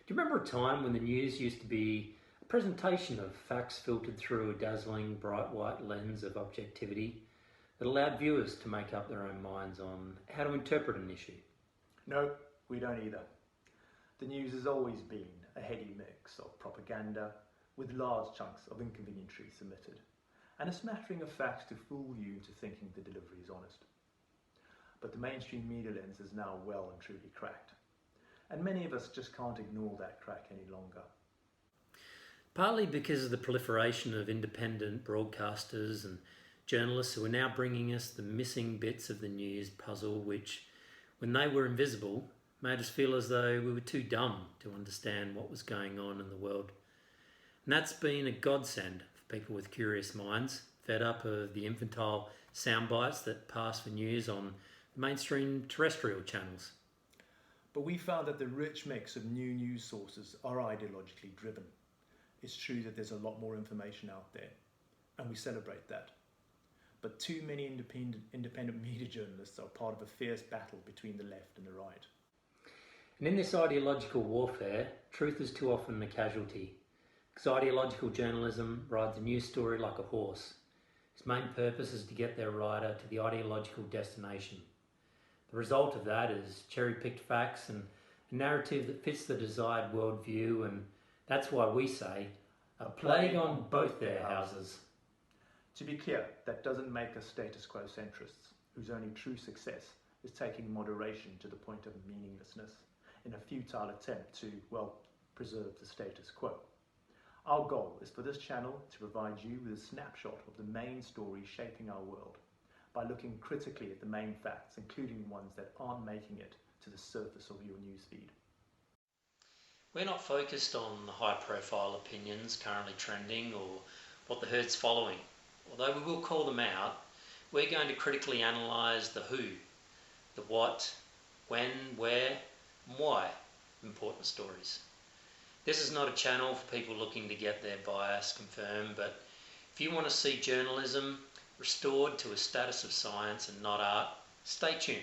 Do you remember a time when the news used to be a presentation of facts filtered through a dazzling bright white lens of objectivity that allowed viewers to make up their own minds on how to interpret an issue? No, we don't either. The news has always been a heady mix of propaganda with large chunks of inconvenient truth omitted, and a smattering of facts to fool you into thinking the delivery is honest. But the mainstream media lens is now well and truly cracked, and many of us just can't ignore that crack any longer. Partly because of the proliferation of independent broadcasters and journalists who are now bringing us the missing bits of the news puzzle which, when they were invisible, made us feel as though we were too dumb to understand what was going on in the world. And that's been a godsend for people with curious minds, fed up of the infantile sound bites that pass for news on mainstream terrestrial channels. But we found that the rich mix of new news sources are ideologically driven. It's true that there's a lot more information out there, and we celebrate that. But too many independent media journalists are part of a fierce battle between the left and the right. And in this ideological warfare, truth is too often the casualty, because ideological journalism rides a news story like a horse. Its main purpose is to get their rider to the ideological destination. The result of that is cherry-picked facts and a narrative that fits the desired worldview, and that's why we say, a plague on both their houses. To be clear, that doesn't make us status quo centrists, whose only true success is taking moderation to the point of meaninglessness in a futile attempt to, preserve the status quo. Our goal is for this channel to provide you with a snapshot of the main stories shaping our world, by looking critically at the main facts, including ones that aren't making it to the surface of your newsfeed. We're not focused on the high-profile opinions currently trending or what the herd's following. Although we will call them out, we're going to critically analyse the who, the what, when, where, and why of important stories. This is not a channel for people looking to get their bias confirmed, but if you want to see journalism restored to a status of science and not art, stay tuned.